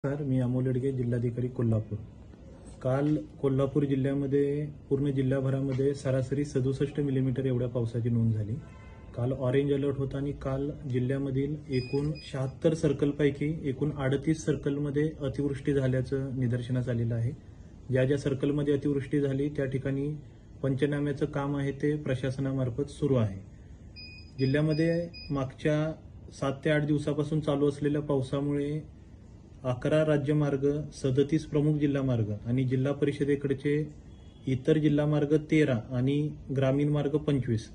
Sir, मी अमोल येडगे, जिल्हाधिकारी कोल्हापूर. काल कोल्हापूर जिल्ह्यामध्ये पूर्ण जिल्हाभरामध्ये सरासरी 67 मिलीमीटर एवढ्या पावसाची नोंद झाली. काल ऑरेंज अलर्ट होता आणि काल जिल्ह्यामधील एकूण 76 सर्कलपैकी एकूण 38 सर्कलमध्ये अतिवृष्टी झाल्याचं निदर्शनास आलेलं आहे. ज्या ज्या सर्कलमध्ये अतिवृष्टी झाली त्या ठिकाणी पंचनाम्याचं काम आहे ते प्रशासनामार्फत सुरू आहे. जिल्ह्यामध्ये मागच्या 7 ते 8 दिवसापासून चालू असलेल्या पावसामुळे 11 राज्यमार्ग, 37 प्रमुख जिल्हा मार्ग आणि जिल्हा परिषदेकडचे इतर जिल्हा मार्ग 13 आणि ग्रामीण मार्ग 25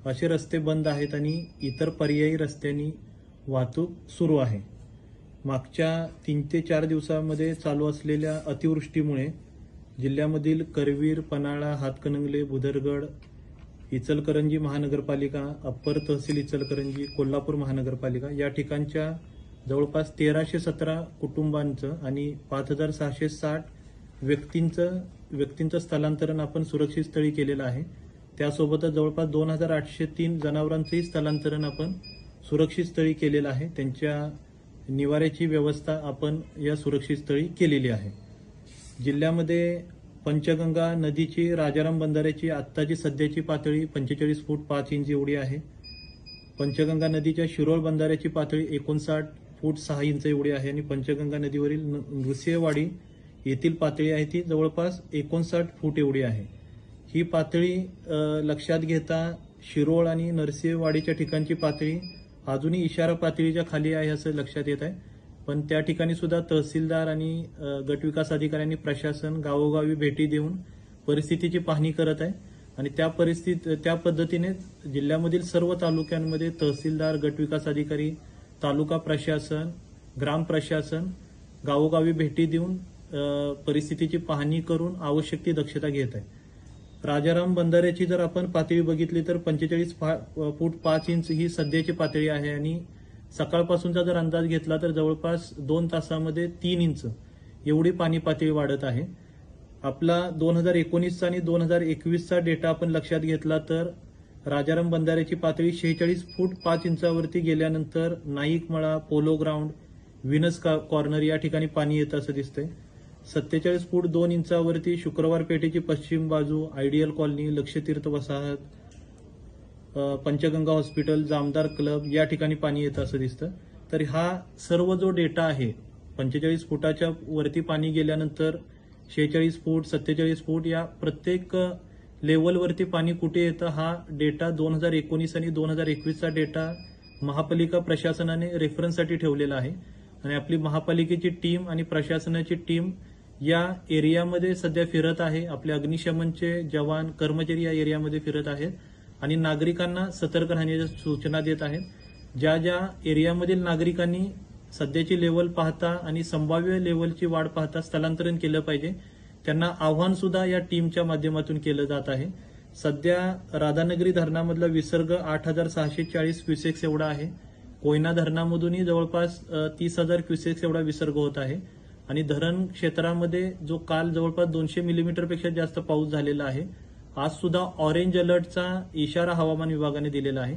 असे रस्ते बंद आहेत आणि इतर पर्यायी रस्त्यांनी वाहतूक सुरू आहे. मागच्या 3 ते 4 दिवसांमध्ये चालू असलेल्या अतिवृष्टीमुळे जिल्ह्यामधील करवीर, पन्हाळा, हातकणंगले, भुदरगड, इचलकरंजी महानगरपालिका, अप्पर तहसील इचलकरंजी, कोल्हापूर महानगरपालिका या ठिकाणच्या जवळपास 1317 कुटुंबांचं आणि 5660 व्यक्तींचं स्थलांतरण आपण सुरक्षित स्थळी केलेलं आहे. त्यासोबतच जवळपास 2803 जनावरांचंही स्थलांतरण आपण सुरक्षित स्थळी केलेलं आहे. त्यांच्या निवाऱ्याची व्यवस्था आपण या सुरक्षित स्थळी केलेली आहे. जिल्ह्यामध्ये पंचगंगा नदीची राजाराम बंधाऱ्याची आत्ताची सध्याची पातळी 45 फूट 5 इंच एवढी आहे. पंचगंगा नदीच्या शिरोळ बंधाऱ्याची पातळी 59 फूट 6 इंच एवढी आहे आणि पंचगंगा नदीवरील नृसिंहवाडी येथील पातळी आहे ती जवळपास 59 फूट एवढी आहे. ही पातळी लक्षात घेता शिरोळ आणि नरसिंहवाडीच्या ठिकाणची पातळी अजूनही इशारा पातळीच्या खाली आहे असं लक्षात येत आहे. पण त्या ठिकाणी सुद्धा तहसीलदार आणि गटविकास अधिकाऱ्यांनी प्रशासन गावोगावी भेटी देऊन परिस्थितीची पाहणी करत आहे आणि त्या पद्धतीने जिल्ह्यामधील सर्व तालुक्यांमध्ये तहसीलदार, गटविकास अधिकारी, तालुका प्रशासन, ग्राम प्रशासन गावोगावी भेटी देऊन परिस्थितीची पाहणी करून आवश्यक ती दक्षता घेत आहे. राजाराम बंधाऱ्याची जर आपण पातळी बघितली तर 45 फूट 5 इंच ही सध्याची पातळी आहे आणि सकाळपासूनचा जर अंदाज घेतला तर जवळपास 2 तासामध्ये 3 इंच एवढी पाणी पातळी वाढत आहे. आपला 2019चा आणि 2021चा डेटा आपण लक्षात घेतला तर राजाराम बंधाऱ्याची पातळी 46 फूट 5 इंचावरती गेल्यानंतर नाईकमळा, पोलो ग्राउंड, विनस कॉर्नर या ठिकाणी पाणी येतं असं दिसतंय. 47 फूट 2 इंचावरती शुक्रवार पेठेची पश्चिम बाजू, आयडियल कॉलनी, लक्षतीर्थ वसाहत, पंचगंगा हॉस्पिटल, जामदार क्लब या ठिकाणी पाणी येतं असं दिसतं. तर हा सर्व जो डेटा आहे 45 फुटाच्या वरती पाणी गेल्यानंतर 46 फूट, 47 फूट या प्रत्येक लेवलवरती पाणी कुठे येतं हा डेटा 2019 आणि 2021चा डेटा महापालिका प्रशासनाने रेफरन्ससाठी ठेवलेला आहे आणि आपली महापालिकेची टीम आणि प्रशासनाची टीम या एरियामध्ये सध्या फिरत आहे. आपले अग्निशमनचे जवान, कर्मचारी या एरियामध्ये फिरत आहेत आणि नागरिकांना सतर्क राहण्याच्या सूचना देत आहेत. ज्या ज्या एरियामधील नागरिकांनी सध्याची लेवल पाहता आणि संभाव्य लेवलची वाढ पाहता स्थलांतरण केलं पाहिजे त्यांना आव्हान सुद्धा या टीमच्या माध्यमातून केलं जात आहे. सध्या राधानगरी धरणामधला विसर्ग 8640 क्युसेक्स एवढा आहे. कोयना धरणामधूनही जवळपास 30,000 क्युसेक्स एवढा विसर्ग होत आहे आणि धरण क्षेत्रामध्ये जो काल जवळपास 200 मिलीमीटरपेक्षा जास्त पाऊस झालेला आहे. आज सुद्धा ऑरेंज अलर्टचा इशारा हवामान विभागाने दिलेला आहे.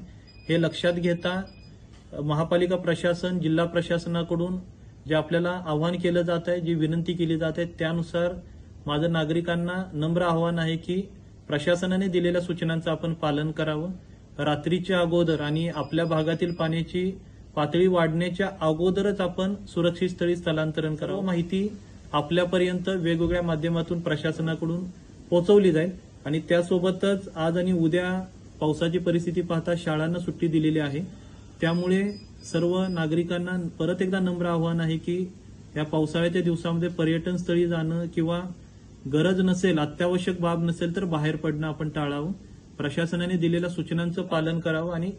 हे लक्षात घेता महापालिका प्रशासन, जिल्हा प्रशासनाकडून जे आपल्याला आवाहन केलं जात आहे, जी विनंती केली जात आहे त्यानुसार माझं नागरिकांना नम्र आवाहन आहे की प्रशासनाने दिलेल्या सूचनांचं आपण पालन करावं. रात्रीच्या अगोदर आणि आपल्या भागातील पाण्याची पातळी वाढण्याच्या अगोदरच आपण सुरक्षित स्थळी स्थलांतरण करावं. माहिती आपल्यापर्यंत वेगवेगळ्या माध्यमातून प्रशासनाकडून पोहोचवली जाईल आणि त्यासोबतच आज आणि उद्या पावसाची परिस्थिती पाहता शाळांना सुट्टी दिलेली आहे. त्यामुळे सर्व नागरिकांना परत एकदा नम्र आवाहन आहे की या पावसाळ्याच्या दिवसामध्ये पर्यटन स्थळी जाणं किंवा गरज नसेल, अत्यावश्यक बाब नसेल तर बाहेर पडणं आपण टाळावं. प्रशासनाने दिलेल्या सूचनांचं पालन करावं आणि